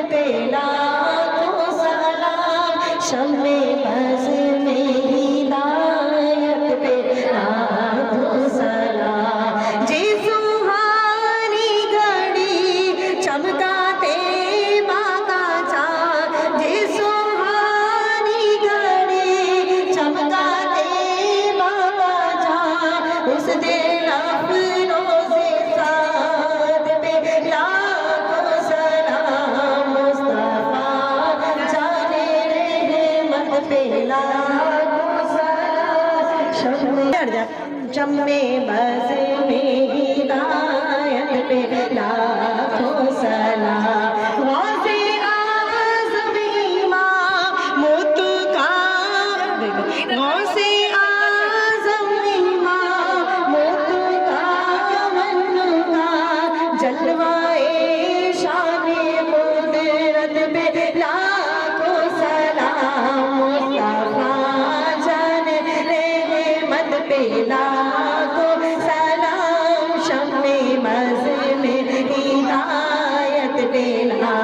پہ لاکھوں سلام، شمع بز میں ہدایت پہ لاکھوں سلام۔ جی سہانی گھڑی چمکا طیبہ کا چاند، جی سہانی گھڑی چمکا طیبہ کا چاند، اس دن افروز سعد پہ لاکھوں سلام، مصطفیٰ جانے رحمت پہ لاکھوں سلام۔ شمع بز میں ہدایت پہ لاکھوں سلام۔ غوث اعظم امام متقا، غوث اعظم امام متقا منقا، جلوائے شان قدرت پہ لاکھوں سلام، مصطفیٰ جان رحمت پہ لاکھوں سلام، شمع بز میں ہدایت پہ لاکھوں